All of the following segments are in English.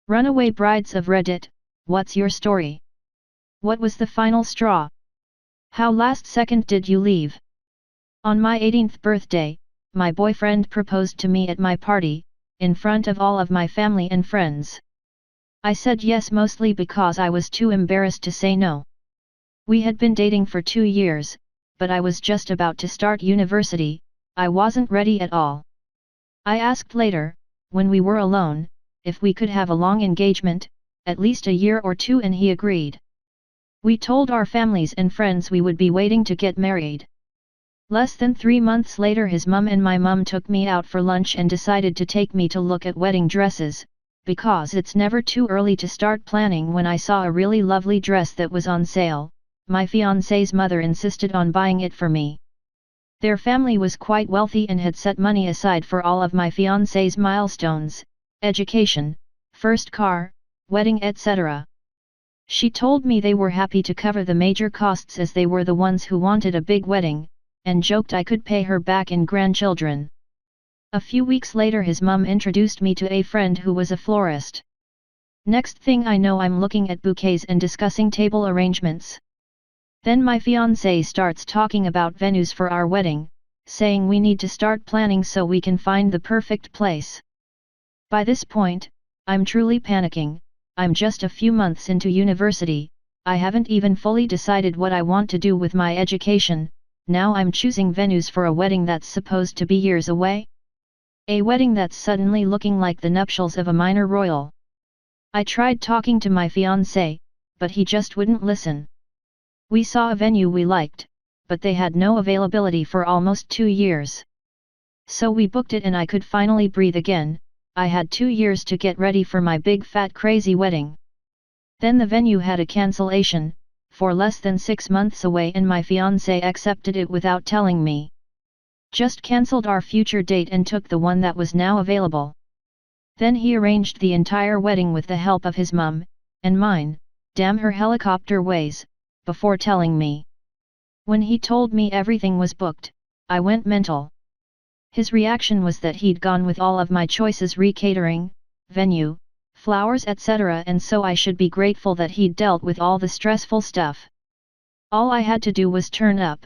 Runaway brides of Reddit, what's your story? What was the final straw? How last second did you leave? On my 18th birthday, my boyfriend proposed to me at my party, in front of all of my family and friends. I said yes mostly because I was too embarrassed to say no. We had been dating for 2 years, but I was just about to start university, I wasn't ready at all. I asked later, when we were alone, if we could have a long engagement, at least a year or 2, and he agreed. We told our families and friends we would be waiting to get married. Less than 3 months later his mum and my mum took me out for lunch and decided to take me to look at wedding dresses, because it's never too early to start planning. When I saw a really lovely dress that was on sale, my fiancé's mother insisted on buying it for me. Their family was quite wealthy and had set money aside for all of my fiancé's milestones, education, first car, wedding, etc. She told me they were happy to cover the major costs as they were the ones who wanted a big wedding, and joked I could pay her back in grandchildren. A few weeks later his mum introduced me to a friend who was a florist. Next thing I know I'm looking at bouquets and discussing table arrangements. Then my fiancé starts talking about venues for our wedding, saying we need to start planning so we can find the perfect place. By this point, I'm truly panicking. I'm just a few months into university, I haven't even fully decided what I want to do with my education. Now I'm choosing venues for a wedding that's supposed to be years away. A wedding that's suddenly looking like the nuptials of a minor royal. I tried talking to my fiancé, but he just wouldn't listen. We saw a venue we liked, but they had no availability for almost 2 years. So we booked it and I could finally breathe again. I had 2 years to get ready for my big fat crazy wedding. Then the venue had a cancellation, for less than 6 months away, and my fiancé accepted it without telling me. Just cancelled our future date and took the one that was now available. Then he arranged the entire wedding with the help of his mum, and mine, damn her helicopter ways, before telling me. When he told me everything was booked, I went mental. His reaction was that he'd gone with all of my choices: re-catering, venue, flowers, etc., and so I should be grateful that he'd dealt with all the stressful stuff. All I had to do was turn up.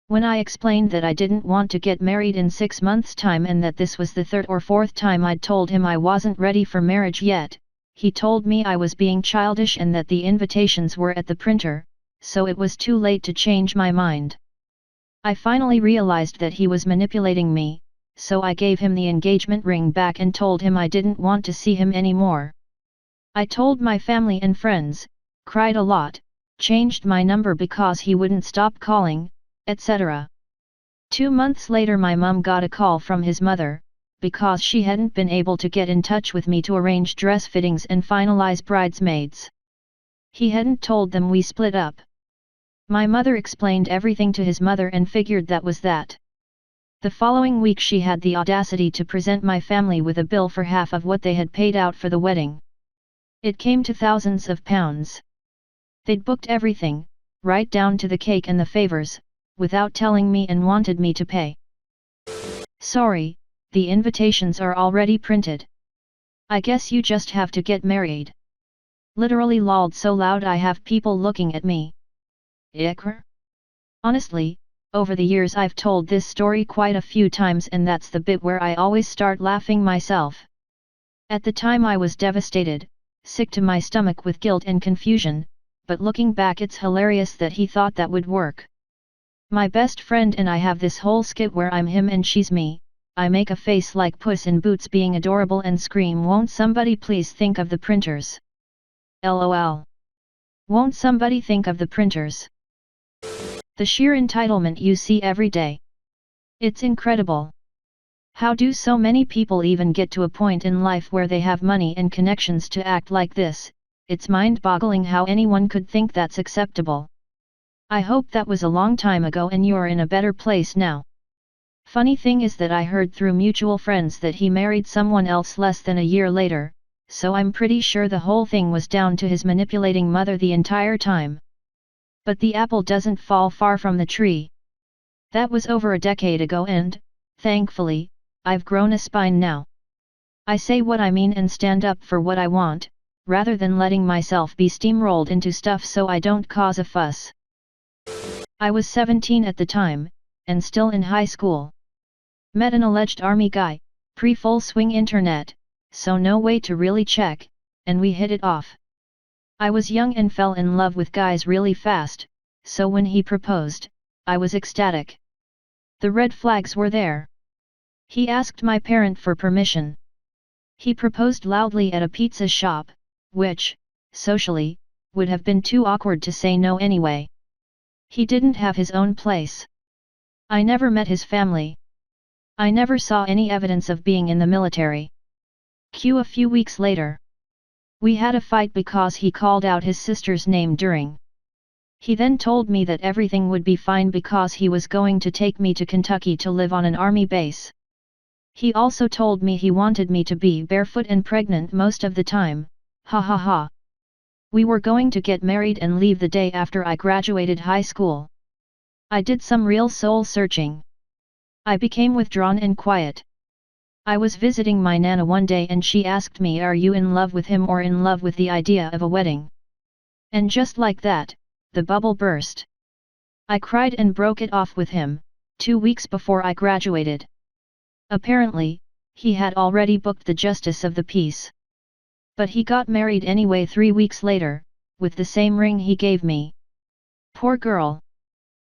When I explained that I didn't want to get married in 6 months' time and that this was the 3rd or 4th time I'd told him I wasn't ready for marriage yet, he told me I was being childish and that the invitations were at the printer, so it was too late to change my mind. I finally realized that he was manipulating me, so I gave him the engagement ring back and told him I didn't want to see him anymore. I told my family and friends, cried a lot, changed my number because he wouldn't stop calling, etc. 2 months later my mum got a call from his mother, because she hadn't been able to get in touch with me to arrange dress fittings and finalize bridesmaids. He hadn't told them we split up. My mother explained everything to his mother and figured that was that. The following week she had the audacity to present my family with a bill for half of what they had paid out for the wedding. It came to thousands of pounds. They'd booked everything, right down to the cake and the favors, without telling me, and wanted me to pay. Sorry, the invitations are already printed. I guess you just have to get married. Literally lolled so loud I have people looking at me. Icker? Honestly, over the years I've told this story quite a few times, and that's the bit where I always start laughing myself. At the time I was devastated, sick to my stomach with guilt and confusion, but looking back it's hilarious that he thought that would work. My best friend and I have this whole skit where I'm him and she's me. I make a face like Puss in Boots being adorable and scream, "Won't somebody please think of the printers? LOL. Won't somebody think of the printers?" The sheer entitlement you see every day. It's incredible. How do so many people even get to a point in life where they have money and connections to act like this? It's mind-boggling how anyone could think that's acceptable. I hope that was a long time ago and you're in a better place now. Funny thing is that I heard through mutual friends that he married someone else less than a year later, so I'm pretty sure the whole thing was down to his manipulating mother the entire time. But the apple doesn't fall far from the tree. That was over a decade ago and, thankfully, I've grown a spine now. I say what I mean and stand up for what I want, rather than letting myself be steamrolled into stuff so I don't cause a fuss. I was 17 at the time, and still in high school. Met an alleged army guy, pre-full swing internet, so no way to really check, and we hit it off. I was young and fell in love with guys really fast, so when he proposed, I was ecstatic. The red flags were there. He asked my parent for permission. He proposed loudly at a pizza shop, which, socially, would have been too awkward to say no anyway. He didn't have his own place. I never met his family. I never saw any evidence of being in the military. A few weeks later. We had a fight because he called out his sister's name during. He then told me that everything would be fine because he was going to take me to Kentucky to live on an army base. He also told me he wanted me to be barefoot and pregnant most of the time, ha ha ha. We were going to get married and leave the day after I graduated high school. I did some real soul searching. I became withdrawn and quiet. I was visiting my Nana one day and she asked me, "Are you in love with him or in love with the idea of a wedding?" And just like that, the bubble burst. I cried and broke it off with him, 2 weeks before I graduated. Apparently, he had already booked the justice of the peace. But he got married anyway 3 weeks later, with the same ring he gave me. Poor girl.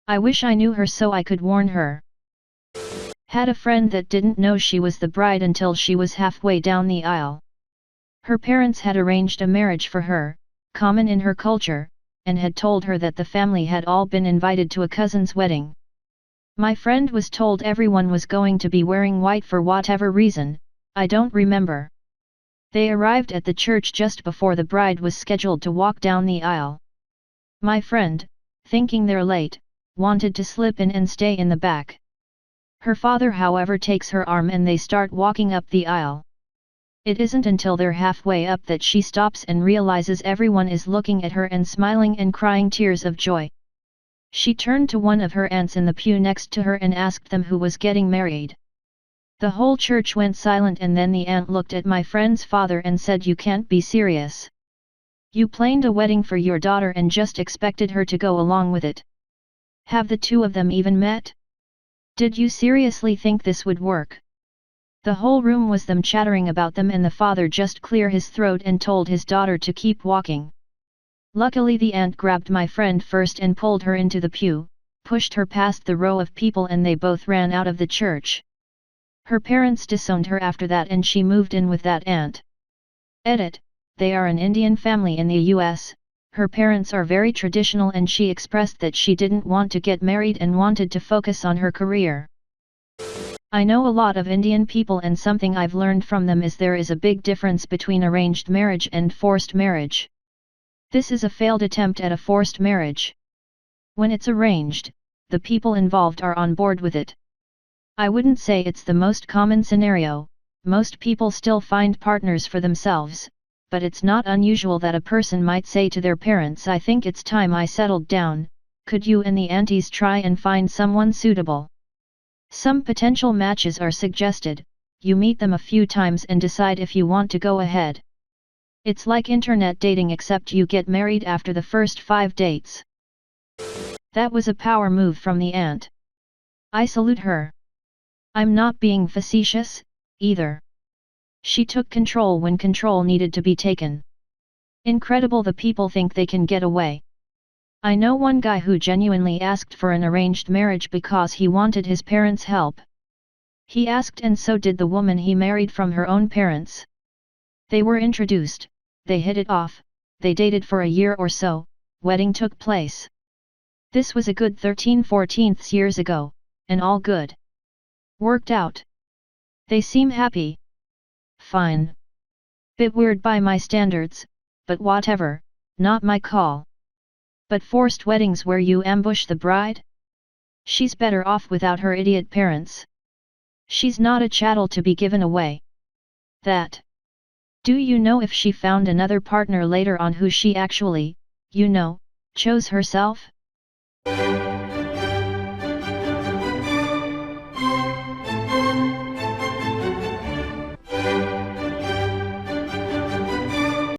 I wish I knew her so I could warn her. Had a friend that didn't know she was the bride until she was halfway down the aisle. Her parents had arranged a marriage for her, common in her culture, and had told her that the family had all been invited to a cousin's wedding. My friend was told everyone was going to be wearing white for whatever reason, I don't remember. They arrived at the church just before the bride was scheduled to walk down the aisle. My friend, thinking they're late, wanted to slip in and stay in the back. Her father, however, takes her arm and they start walking up the aisle. It isn't until they're halfway up that she stops and realizes everyone is looking at her and smiling and crying tears of joy. She turned to one of her aunts in the pew next to her and asked them who was getting married. The whole church went silent and then the aunt looked at my friend's father and said, "You can't be serious. You planned a wedding for your daughter and just expected her to go along with it. Have the two of them even met? Did you seriously think this would work?" The whole room was them chattering about them and the father just cleared his throat and told his daughter to keep walking. Luckily the aunt grabbed my friend first and pulled her into the pew, pushed her past the row of people and they both ran out of the church. Her parents disowned her after that and she moved in with that aunt. Edit, they are an Indian family in the US. Her parents are very traditional and she expressed that she didn't want to get married and wanted to focus on her career. I know a lot of Indian people and something I've learned from them is there is a big difference between arranged marriage and forced marriage. This is a failed attempt at a forced marriage. When it's arranged, the people involved are on board with it. I wouldn't say it's the most common scenario, most people still find partners for themselves. But it's not unusual that a person might say to their parents, "I think it's time I settled down, could you and the aunties try and find someone suitable?" Some potential matches are suggested, you meet them a few times and decide if you want to go ahead. It's like internet dating except you get married after the first 5 dates. That was a power move from the aunt. I salute her. I'm not being facetious, either. She took control when control needed to be taken. Incredible the people think they can get away. I know one guy who genuinely asked for an arranged marriage because he wanted his parents' help. He asked and so did the woman he married from her own parents. They were introduced, they hit it off, they dated for a year or so, wedding took place. This was a good 13-14 years ago, and all good. Worked out. They seem happy. Fine. Bit weird by my standards, but whatever, not my call. But forced weddings where you ambush the bride? She's better off without her idiot parents. She's not a chattel to be given away. That. Do you know if she found another partner later on who she actually, chose herself?